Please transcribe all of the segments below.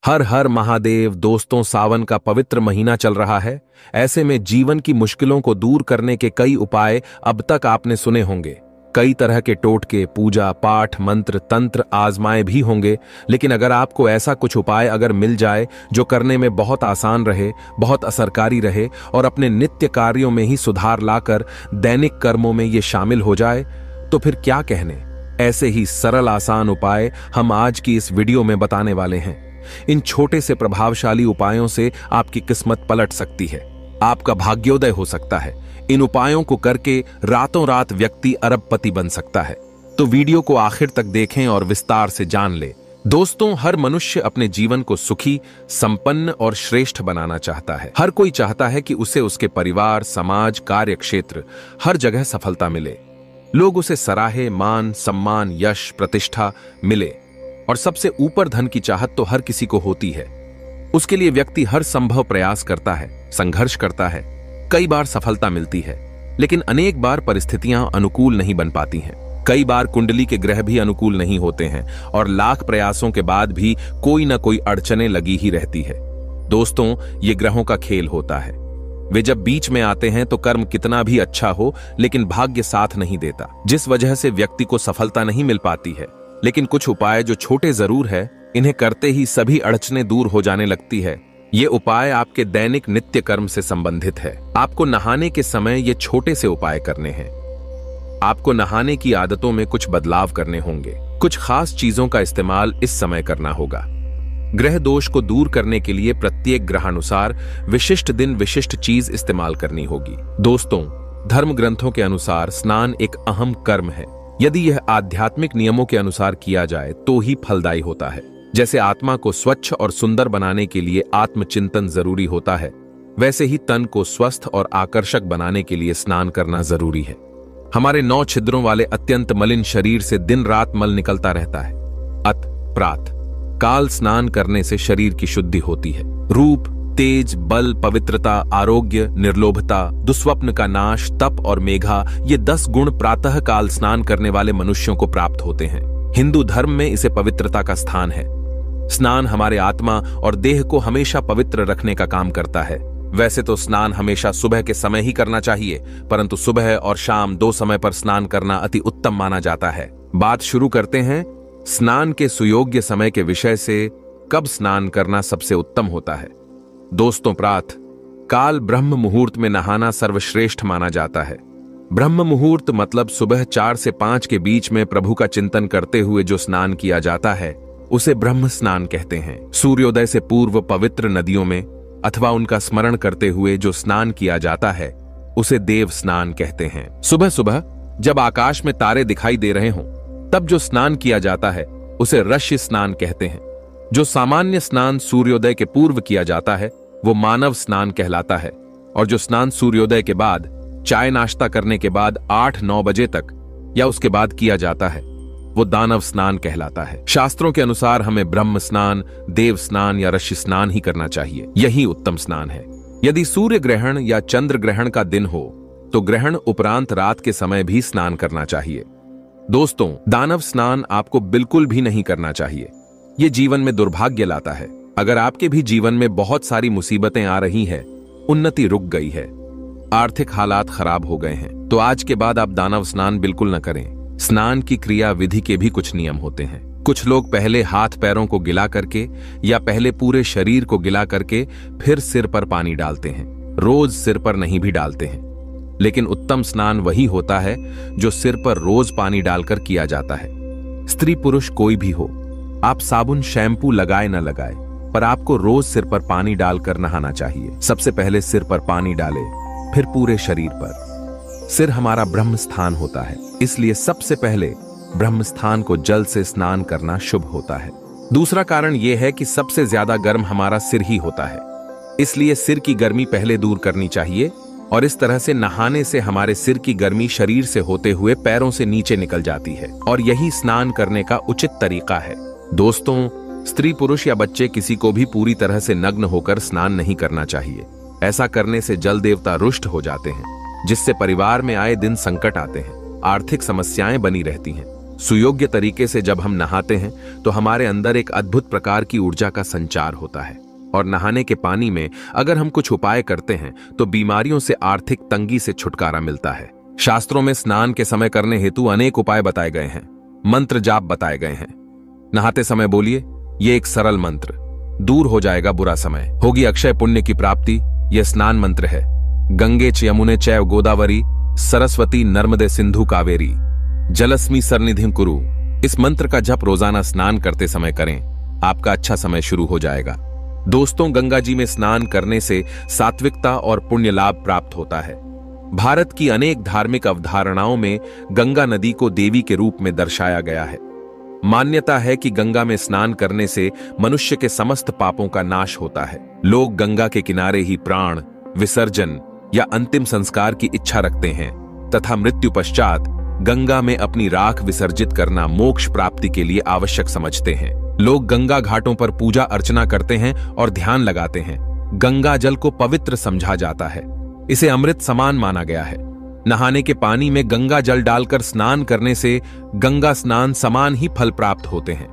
हर हर महादेव। दोस्तों, सावन का पवित्र महीना चल रहा है। ऐसे में जीवन की मुश्किलों को दूर करने के कई उपाय अब तक आपने सुने होंगे। कई तरह के टोटके, पूजा पाठ, मंत्र तंत्र आजमाए भी होंगे। लेकिन अगर आपको ऐसा कुछ उपाय अगर मिल जाए जो करने में बहुत आसान रहे, बहुत असरकारी रहे और अपने नित्य कार्यों में ही सुधार लाकर दैनिक कर्मों में ये शामिल हो जाए, तो फिर क्या कहने। ऐसे ही सरल आसान उपाय हम आज की इस वीडियो में बताने वाले हैं। इन छोटे से प्रभावशाली उपायों से आपकी किस्मत पलट सकती है, आपका भाग्योदय हो सकता है। इन उपायों को करके रातों रात व्यक्ति अरबपति बन सकता है। तो वीडियो को आखिर तक देखें और विस्तार से जान ले। दोस्तों, हर मनुष्य अपने जीवन को सुखी, संपन्न और श्रेष्ठ बनाना चाहता है। हर कोई चाहता है कि उसे उसके परिवार, समाज, कार्य क्षेत्र हर जगह सफलता मिले। लोग उसे सराहे, मान सम्मान, यश, प्रतिष्ठा मिले। और सबसे ऊपर धन की चाहत तो हर किसी को होती है। उसके लिए व्यक्ति हर संभव प्रयास करता है, संघर्ष करता है। कई बार सफलता मिलती है, लेकिन अनेक बार परिस्थितियां अनुकूल नहीं बन पाती हैं। कई बार कुंडली के ग्रह भी अनुकूल नहीं होते हैं और लाख प्रयासों के बाद भी कोई ना कोई अड़चने लगी ही रहती है। दोस्तों, ये ग्रहों का खेल होता है। वे जब बीच में आते हैं तो कर्म कितना भी अच्छा हो, लेकिन भाग्य साथ नहीं देता, जिस वजह से व्यक्ति को सफलता नहीं मिल पाती है। लेकिन कुछ उपाय जो छोटे जरूर है, इन्हें करते ही सभी अड़चनें दूर हो जाने लगती है। ये उपाय आपके दैनिक नित्य कर्म से संबंधित है। आपको नहाने के समय ये छोटे से उपाय करने हैं। आपको नहाने की आदतों में कुछ बदलाव करने होंगे। कुछ खास चीजों का इस्तेमाल इस समय करना होगा। ग्रह दोष को दूर करने के लिए प्रत्येक ग्रहानुसार विशिष्ट दिन विशिष्ट चीज इस्तेमाल करनी होगी। दोस्तों, धर्म ग्रंथों के अनुसार स्नान एक अहम कर्म है। यदि यह आध्यात्मिक नियमों के अनुसार किया जाए तो ही फलदायी होता है। जैसे आत्मा को स्वच्छ और सुंदर बनाने के लिए आत्मचिंतन जरूरी होता है, वैसे ही तन को स्वस्थ और आकर्षक बनाने के लिए स्नान करना जरूरी है। हमारे 9 छिद्रों वाले अत्यंत मलिन शरीर से दिन रात मल निकलता रहता है। अत प्रात काल स्नान करने से शरीर की शुद्धि होती है। रूप, तेज, बल, पवित्रता, आरोग्य, निर्लोभता, दुस्वप्न का नाश, तप और मेघा, ये 10 गुण प्रातः काल स्नान करने वाले मनुष्यों को प्राप्त होते हैं। हिंदू धर्म में इसे पवित्रता का स्थान है। स्नान हमारे आत्मा और देह को हमेशा पवित्र रखने का काम करता है। वैसे तो स्नान हमेशा सुबह के समय ही करना चाहिए, परंतु सुबह और शाम 2 समय पर स्नान करना अति उत्तम माना जाता है। बात शुरू करते हैं स्नान के सुयोग्य समय के विषय से। कब स्नान करना सबसे उत्तम होता है? दोस्तों, प्रातः काल ब्रह्म मुहूर्त में नहाना सर्वश्रेष्ठ माना जाता है। ब्रह्म मुहूर्त मतलब सुबह 4 से 5 के बीच में प्रभु का चिंतन करते हुए जो स्नान किया जाता है, उसे ब्रह्म स्नान कहते हैं। सूर्योदय से पूर्व पवित्र नदियों में अथवा उनका स्मरण करते हुए जो स्नान किया जाता है, उसे देव स्नान कहते हैं। सुबह सुबह जब आकाश में तारे दिखाई दे रहे हों, तब जो स्नान किया जाता है उसे ऋषि स्नान कहते हैं। जो सामान्य स्नान सूर्योदय के पूर्व किया जाता है वो मानव स्नान कहलाता है। और जो स्नान सूर्योदय के बाद, चाय नाश्ता करने के बाद 8-9 बजे तक या उसके बाद किया जाता है, वो दानव स्नान कहलाता है। शास्त्रों के अनुसार हमें ब्रह्म स्नान, देव स्नान या ऋषि स्नान ही करना चाहिए। यही उत्तम स्नान है। यदि सूर्य ग्रहण या चंद्र ग्रहण का दिन हो तो ग्रहण उपरांत रात के समय भी स्नान करना चाहिए। दोस्तों, दानव स्नान आपको बिल्कुल भी नहीं करना चाहिए। ये जीवन में दुर्भाग्य लाता है। अगर आपके भी जीवन में बहुत सारी मुसीबतें आ रही हैं, उन्नति रुक गई है, आर्थिक हालात खराब हो गए हैं, तो आज के बाद आप दानव स्नान बिल्कुल न करें। स्नान की क्रिया विधि के भी कुछ नियम होते हैं। कुछ लोग पहले हाथ पैरों को गिला करके या पहले पूरे शरीर को गिला करके फिर सिर पर पानी डालते हैं। रोज सिर पर नहीं भी डालते हैं, लेकिन उत्तम स्नान वही होता है जो सिर पर रोज पानी डालकर किया जाता है। स्त्री पुरुष कोई भी हो, आप साबुन शैम्पू लगाए न लगाए, पर आपको रोज सिर पर पानी डालकर नहाना चाहिए। सबसे पहले सिर पर पानी डालें, फिर पूरे शरीर पर। सिर हमारा ब्रह्म स्थान होता है, इसलिए सबसे पहले ब्रह्म स्थान को जल से स्नान करना शुभ होता है। दूसरा कारण यह है कि सबसे ज्यादा गर्म हमारा सिर ही होता है, इसलिए सिर की गर्मी पहले दूर करनी चाहिए। और इस तरह से नहाने से हमारे सिर की गर्मी शरीर से होते हुए पैरों से नीचे निकल जाती है, और यही स्नान करने का उचित तरीका है। दोस्तों, स्त्री पुरुष या बच्चे किसी को भी पूरी तरह से नग्न होकर स्नान नहीं करना चाहिए। ऐसा करने से जल देवता रुष्ट हो जाते हैं, जिससे परिवार में आए दिन संकट आते हैं, आर्थिक समस्याएं बनी रहती हैं। सुयोग्य तरीके से जब हम नहाते हैं तो हमारे अंदर एक अद्भुत प्रकार की ऊर्जा का संचार होता है, और नहाने के पानी में अगर हम कुछ उपाय करते हैं तो बीमारियों से आर्थिक तंगी से छुटकारा मिलता है। शास्त्रों में स्नान के समय करने हेतु अनेक उपाय बताए गए हैं, मंत्र जाप बताए गए हैं। नहाते समय बोलिए ये एक सरल मंत्र, दूर हो जाएगा बुरा समय, होगी अक्षय पुण्य की प्राप्ति। यह स्नान मंत्र है। गंगे च यमुने चैव गोदावरी सरस्वती नर्मदे सिंधु कावेरी जलस्मी सरनिधिं कुरु। इस मंत्र का जप रोजाना स्नान करते समय करें, आपका अच्छा समय शुरू हो जाएगा। दोस्तों, गंगा जी में स्नान करने से सात्विकता और पुण्य लाभ प्राप्त होता है। भारत की अनेक धार्मिक अवधारणाओं में गंगा नदी को देवी के रूप में दर्शाया गया है। मान्यता है कि गंगा में स्नान करने से मनुष्य के समस्त पापों का नाश होता है। लोग गंगा के किनारे ही प्राण विसर्जन या अंतिम संस्कार की इच्छा रखते हैं तथा मृत्यु पश्चात गंगा में अपनी राख विसर्जित करना मोक्ष प्राप्ति के लिए आवश्यक समझते हैं। लोग गंगा घाटों पर पूजा अर्चना करते हैं और ध्यान लगाते हैं। गंगा जल को पवित्र समझा जाता है, इसे अमृत समान माना गया है। नहाने के पानी में गंगा जल डालकर स्नान करने से गंगा स्नान समान ही फल प्राप्त होते हैं।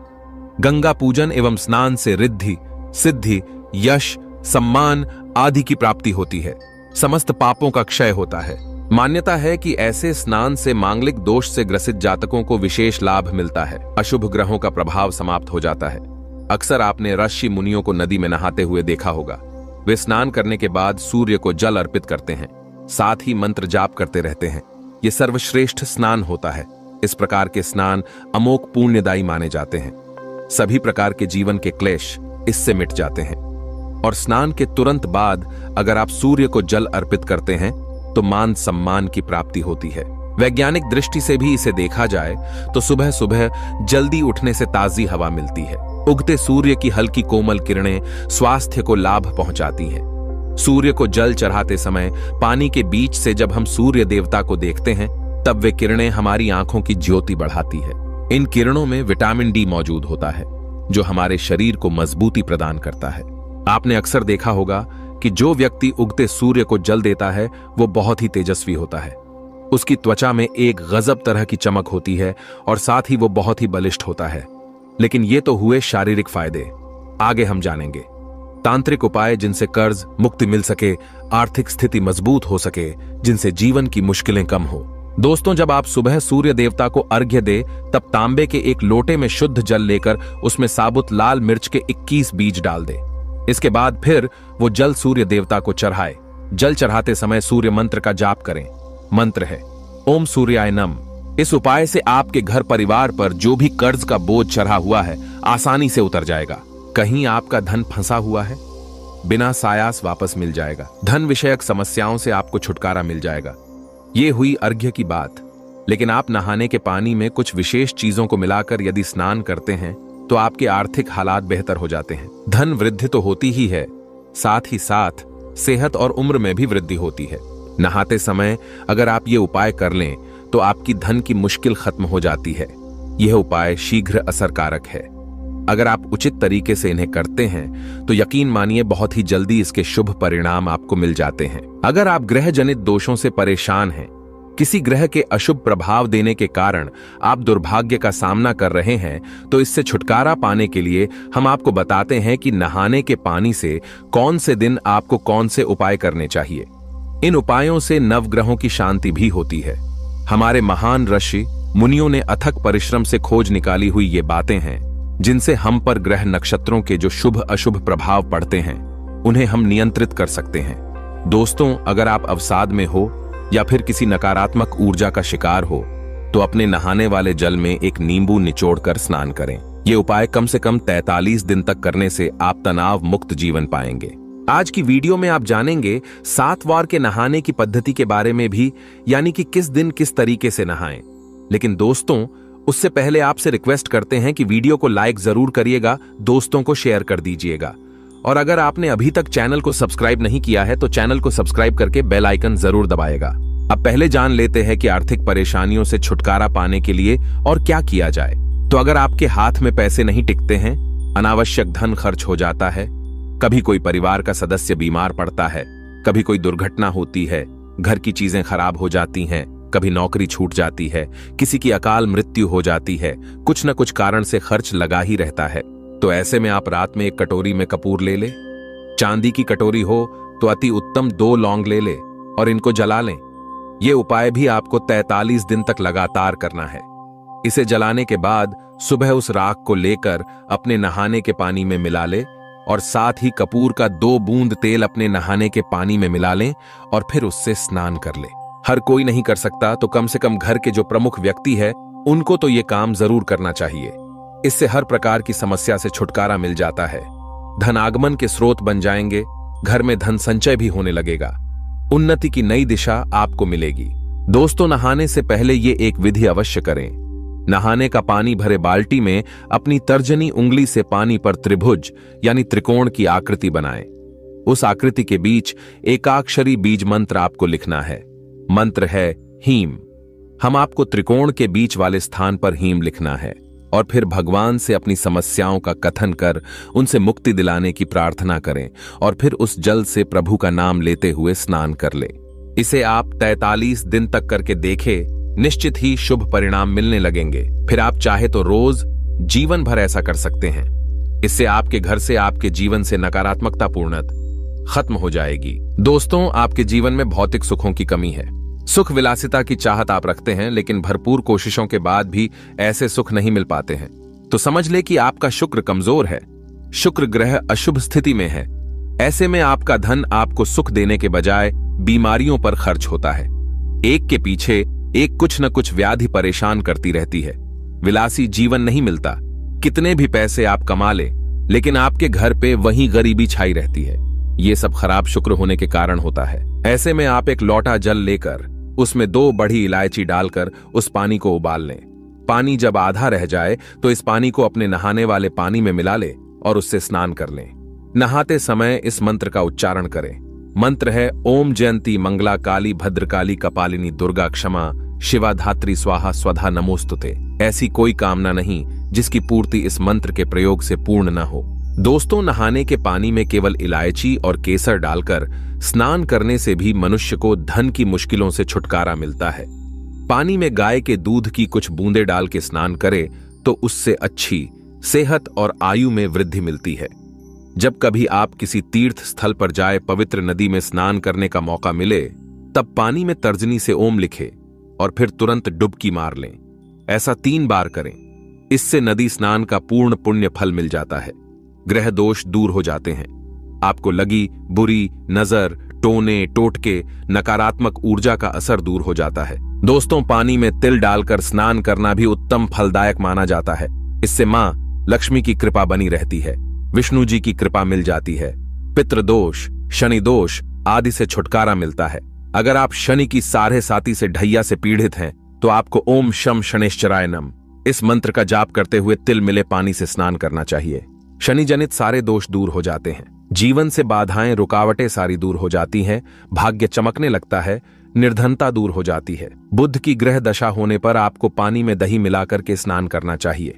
गंगा पूजन एवं स्नान से रिद्धि सिद्धि यश सम्मान आदि की प्राप्ति होती है। समस्त पापों का क्षय होता है। मान्यता है कि ऐसे स्नान से मांगलिक दोष से ग्रसित जातकों को विशेष लाभ मिलता है, अशुभ ग्रहों का प्रभाव समाप्त हो जाता है। अक्सर आपने ऋषि मुनियों को नदी में नहाते हुए देखा होगा। वे स्नान करने के बाद सूर्य को जल अर्पित करते हैं, साथ ही मंत्र जाप करते रहते हैं। यह सर्वश्रेष्ठ स्नान होता है। इस प्रकार के स्नान अमोघ पुण्यदायी माने जाते हैं। सभी प्रकार के जीवन के क्लेश इससे मिट जाते हैं। और स्नान के तुरंत बाद अगर आप सूर्य को जल अर्पित करते हैं तो मान सम्मान की प्राप्ति होती है। वैज्ञानिक दृष्टि से भी इसे देखा जाए तो सुबह सुबह जल्दी उठने से ताजी हवा मिलती है। उगते सूर्य की हल्की कोमल किरणें स्वास्थ्य को लाभ पहुंचाती हैं। सूर्य को जल चढ़ाते समय पानी के बीच से जब हम सूर्य देवता को देखते हैं तब वे किरणें हमारी आंखों की ज्योति बढ़ाती है। इन किरणों में विटामिन डी मौजूद होता है जो हमारे शरीर को मजबूती प्रदान करता है। आपने अक्सर देखा होगा कि जो व्यक्ति उगते सूर्य को जल देता है वो बहुत ही तेजस्वी होता है। उसकी त्वचा में एक गजब तरह की चमक होती है और साथ ही वो बहुत ही बलिष्ठ होता है। लेकिन ये तो हुए शारीरिक फायदे, आगे हम जानेंगे तांत्रिक उपाय जिनसे कर्ज मुक्ति मिल सके, आर्थिक स्थिति मजबूत हो सके, जिनसे जीवन की मुश्किलें कम हो। दोस्तों, जब आप सुबह सूर्य देवता को अर्घ्य दे तब तांबे के एक लोटे में शुद्ध जल लेकर उसमें साबुत लाल मिर्च के 21 बीज डाल दे। इसके बाद फिर वो जल सूर्य देवता को चढ़ाए। जल चढ़ाते समय सूर्य मंत्र का जाप करें। मंत्र है ओम सूर्याय नमः। इस उपाय से आपके घर परिवार पर जो भी कर्ज का बोझ चढ़ा हुआ है आसानी से उतर जाएगा। कहीं आपका धन फंसा हुआ है, बिना सायास वापस मिल जाएगा। धन विषयक समस्याओं से आपको छुटकारा मिल जाएगा। ये हुई अर्घ्य की बात। लेकिन आप नहाने के पानी में कुछ विशेष चीजों को मिलाकर यदि स्नान करते हैं तो आपके आर्थिक हालात बेहतर हो जाते हैं। धन वृद्धि तो होती ही है, साथ ही साथ सेहत और उम्र में भी वृद्धि होती है। नहाते समय अगर आप ये उपाय कर लें तो आपकी धन की मुश्किल खत्म हो जाती है। यह उपाय शीघ्र असरकारक है। अगर आप उचित तरीके से इन्हें करते हैं तो यकीन मानिए बहुत ही जल्दी इसके शुभ परिणाम आपको मिल जाते हैं। अगर आप ग्रह जनित दोषों से परेशान हैं, किसी ग्रह के अशुभ प्रभाव देने के कारण आप दुर्भाग्य का सामना कर रहे हैं, तो इससे छुटकारा पाने के लिए हम आपको बताते हैं कि नहाने के पानी से कौन से दिन आपको कौन से उपाय करने चाहिए। इन उपायों से नवग्रहों की शांति भी होती है। हमारे महान ऋषि मुनियों ने अथक परिश्रम से खोज निकाली हुई ये बातें हैं जिनसे हम पर ग्रह नक्षत्रों के जो शुभ अशुभ प्रभाव पड़ते हैं उन्हें हम नियंत्रित कर सकते हैं। दोस्तों, अगर आप अवसाद में हो या फिर किसी नकारात्मक ऊर्जा का शिकार हो तो अपने नहाने वाले जल में एक नींबू निचोड़कर स्नान करें। ये उपाय कम से कम 43 दिन तक करने से आप तनाव मुक्त जीवन पाएंगे। आज की वीडियो में आप जानेंगे 7 वार के नहाने की पद्धति के बारे में भी, यानी कि किस दिन किस तरीके से नहाएं। लेकिन दोस्तों, उससे पहले आपसे रिक्वेस्ट करते हैं कि वीडियो को लाइक जरूर करिएगा, दोस्तों को शेयर कर दीजिएगा। और अगर आपने अभी तक चैनल को सब्सक्राइब नहीं किया है तो चैनल को सब्सक्राइब करके बेल आइकन जरूर दबाएगा। अब पहले जान लेते हैं कि आर्थिक परेशानियों से छुटकारा पाने के लिए और क्या किया जाए। तो अगर आपके हाथ में पैसे नहीं टिकते हैं, अनावश्यक धन खर्च हो जाता है, कभी कोई परिवार का सदस्य बीमार पड़ता है, कभी कोई दुर्घटना होती है, घर की चीजें खराब हो जाती हैं, कभी नौकरी छूट जाती है, किसी की अकाल मृत्यु हो जाती है, कुछ न कुछ कारण से खर्च लगा ही रहता है। तो ऐसे में आप रात में एक कटोरी में कपूर ले ले, चांदी की कटोरी हो तो अति उत्तम 2 लौंग ले ले और इनको जला लें। ये उपाय भी आपको 43 दिन तक लगातार करना है। इसे जलाने के बाद सुबह उस राख को लेकर अपने नहाने के पानी में मिला ले और साथ ही कपूर का 2 बूंद तेल अपने नहाने के पानी में मिला लें और फिर उससे स्नान कर ले। हर कोई नहीं कर सकता तो कम से कम घर के जो प्रमुख व्यक्ति है उनको तो ये काम जरूर करना चाहिए। इससे हर प्रकार की समस्या से छुटकारा मिल जाता है, धनागमन के स्रोत बन जाएंगे, घर में धन संचय भी होने लगेगा, उन्नति की नई दिशा आपको मिलेगी। दोस्तों, नहाने से पहले ये एक विधि अवश्य करें। नहाने का पानी भरे बाल्टी में अपनी तर्जनी उंगली से पानी पर त्रिभुज यानी त्रिकोण की आकृति बनाएं। उस आकृति के बीच एकाक्षरी बीज मंत्र आपको लिखना है। मंत्र है हीम। हम आपको त्रिकोण के बीच वाले स्थान पर हीम लिखना है और फिर भगवान से अपनी समस्याओं का कथन कर उनसे मुक्ति दिलाने की प्रार्थना करें और फिर उस जल से प्रभु का नाम लेते हुए स्नान कर ले। इसे आप 43 दिन तक करके देखें, निश्चित ही शुभ परिणाम मिलने लगेंगे। फिर आप चाहे तो रोज जीवन भर ऐसा कर सकते हैं। इससे आपके घर से, आपके जीवन से नकारात्मकता पूर्णतः खत्म हो जाएगी। दोस्तों, आपके जीवन में भौतिक सुखों की कमी है, सुख विलासिता की चाहत आप रखते हैं, लेकिन भरपूर कोशिशों के बाद भी ऐसे सुख नहीं मिल पाते हैं। तो समझ ले कि आपका शुक्र कमजोर है, शुक्र ग्रह अशुभ स्थिति में है। ऐसे में आपका धन आपको सुख देने के बजाय बीमारियों पर खर्च होता है। एक के पीछे एक कुछ न कुछ व्याधि परेशान करती रहती है। विलासी जीवन नहीं मिलता, कितने भी पैसे आप कमा ले, लेकिन आपके घर पे वही गरीबी छाई रहती है। ये सब खराब शुक्र होने के कारण होता है। ऐसे में आप एक लोटा जल लेकर उसमें 2 बड़ी इलायची डालकर उस पानी को उबाल लें। पानी जब आधा रह जाए तो इस पानी को अपने नहाने वाले पानी में मिला ले और उससे स्नान कर लें। नहाते समय इस मंत्र का उच्चारण करें। मंत्र है ओम जयंती मंगला काली भद्रकाली कपालिनी दुर्गा क्षमा शिवा धात्री स्वाहा स्वधा नमोस्तुते। ऐसी कोई कामना नहीं जिसकी पूर्ति इस मंत्र के प्रयोग से पूर्ण न हो। दोस्तों, नहाने के पानी में केवल इलायची और केसर डालकर स्नान करने से भी मनुष्य को धन की मुश्किलों से छुटकारा मिलता है। पानी में गाय के दूध की कुछ बूंदें डाल के स्नान करे तो उससे अच्छी सेहत और आयु में वृद्धि मिलती है। जब कभी आप किसी तीर्थ स्थल पर जाए, पवित्र नदी में स्नान करने का मौका मिले, तब पानी में तर्जनी से ओम लिखे और फिर तुरंत डुबकी मार लें। ऐसा 3 बार करें। इससे नदी स्नान का पूर्ण पुण्य फल मिल जाता है। ग्रह दोष दूर हो जाते हैं। आपको लगी बुरी नजर, टोने टोटके, नकारात्मक ऊर्जा का असर दूर हो जाता है। दोस्तों, पानी में तिल डालकर स्नान करना भी उत्तम फलदायक माना जाता है। इससे मां लक्ष्मी की कृपा बनी रहती है, विष्णु जी की कृपा मिल जाती है, पितृदोष, शनि दोष आदि से छुटकारा मिलता है। अगर आप शनि की साढ़े साती से ढैया से पीड़ित हैं तो आपको ओम शम शनेश्चराय नम इस मंत्र का जाप करते हुए तिल मिले पानी से स्नान करना चाहिए। शनि जनित सारे दोष दूर हो जाते हैं, जीवन से बाधाएं रुकावटें सारी दूर हो जाती हैं, भाग्य चमकने लगता है, निर्धनता दूर हो जाती है। बुध की ग्रह दशा होने पर आपको पानी में दही मिलाकर के स्नान करना चाहिए।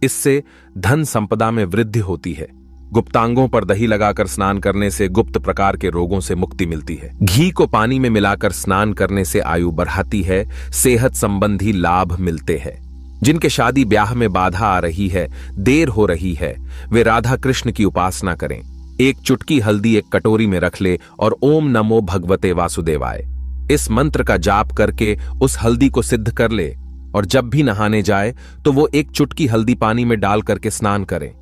इससे धन संपदा में वृद्धि होती है। गुप्तांगों पर दही लगाकर स्नान करने से गुप्त प्रकार के रोगों से मुक्ति मिलती है। घी को पानी में मिलाकर स्नान करने से आयु बढ़ाती है, सेहत संबंधी लाभ मिलते हैं। जिनके शादी ब्याह में बाधा आ रही है, देर हो रही है, वे राधा कृष्ण की उपासना करें। एक चुटकी हल्दी एक कटोरी में रख ले और ओम नमो भगवते वासुदेवाय इस मंत्र का जाप करके उस हल्दी को सिद्ध कर ले और जब भी नहाने जाए तो वो एक चुटकी हल्दी पानी में डाल करके स्नान करें।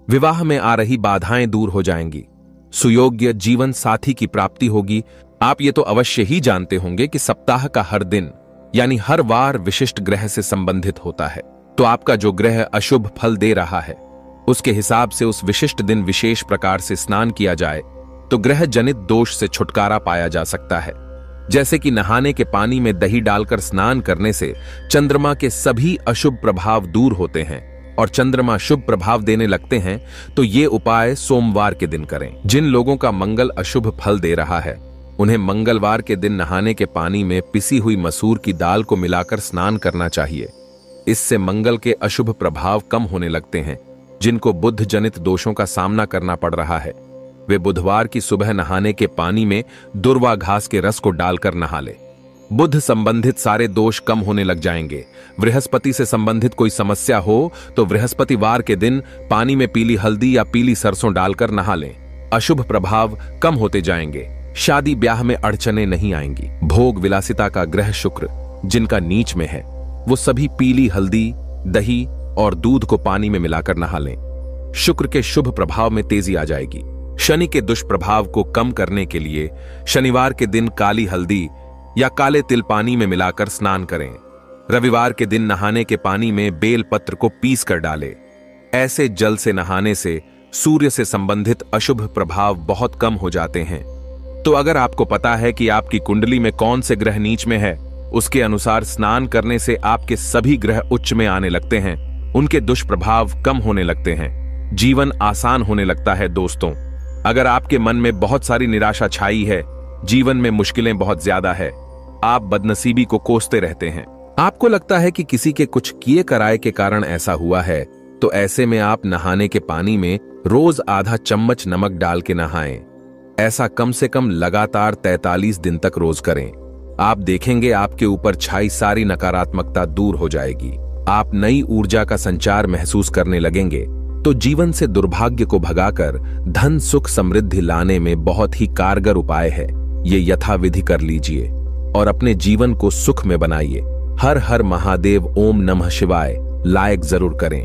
विवाह में आ रही बाधाएं दूर हो जाएंगी, सुयोग्य जीवन साथी की प्राप्ति होगी। आप ये तो अवश्य ही जानते होंगे कि सप्ताह का हर दिन यानी हर वार विशिष्ट ग्रह से संबंधित होता है। तो आपका जो ग्रह अशुभ फल दे रहा है उसके हिसाब से उस विशिष्ट दिन विशेष प्रकार से स्नान किया जाए तो ग्रह जनित दोष से छुटकारा पाया जा सकता है। जैसे कि नहाने के पानी में दही डालकर स्नान करने से चंद्रमा के सभी अशुभ प्रभाव दूर होते हैं और चंद्रमा शुभ प्रभाव देने लगते हैं, तो ये उपाय सोमवार के दिन करें। जिन लोगों का मंगल अशुभ फल दे रहा है उन्हें मंगलवार के दिन नहाने के पानी में पिसी हुई मसूर की दाल को मिलाकर स्नान करना चाहिए। इससे मंगल के अशुभ प्रभाव कम होने लगते हैं। जिनको बुध जनित दोषों का सामना करना पड़ रहा है वे बुधवार की सुबह नहाने के पानी में दुर्वा घास के रस को डालकर नहा ले। बुध संबंधित सारे दोष कम होने लग जाएंगे। बृहस्पति से संबंधित कोई समस्या हो तो बृहस्पतिवार के दिन पानी में पीली हल्दी या पीली सरसों डालकर नहा लें। अशुभ प्रभाव कम होते जाएंगे। शादी ब्याह में अड़चने नहीं आएंगी। भोग विलासिता का ग्रह शुक्र जिनका नीच में है वो सभी पीली हल्दी, दही और दूध को पानी में मिलाकर नहा लें। शुक्र के शुभ प्रभाव में तेजी आ जाएगी। शनि के दुष्प्रभाव को कम करने के लिए शनिवार के दिन काली हल्दी या काले तिल पानी में मिलाकर स्नान करें। रविवार के दिन नहाने के पानी में बेल पत्र को पीस कर डालें। ऐसे जल से नहाने से सूर्य से संबंधित अशुभ प्रभाव बहुत कम हो जाते हैं। तो अगर आपको पता है कि आपकी कुंडली में कौन से ग्रह नीच में है, उसके अनुसार स्नान करने से आपके सभी ग्रह उच्च में आने लगते हैं, उनके दुष्प्रभाव कम होने लगते हैं, जीवन आसान होने लगता है। दोस्तों, अगर आपके मन में बहुत सारी निराशा छाई है, जीवन में मुश्किलें बहुत ज्यादा है, आप बदनसीबी को कोसते रहते हैं, आपको लगता है कि किसी के कुछ किए कराए के कारण ऐसा हुआ है, तो ऐसे में आप नहाने के पानी में रोज आधा चम्मच नमक डाल के नहाएं। ऐसा कम से कम लगातार 43 दिन तक रोज करें। आप देखेंगे आपके ऊपर छाई सारी नकारात्मकता दूर हो जाएगी। आप नई ऊर्जा का संचार महसूस करने लगेंगे। तो जीवन से दुर्भाग्य को भगाकर धन सुख समृद्धि लाने में बहुत ही कारगर उपाय है। ये यथाविधि कर लीजिए और अपने जीवन को सुख में बनाइए। हर हर महादेव ओम नमः शिवाय लायक जरूर करें।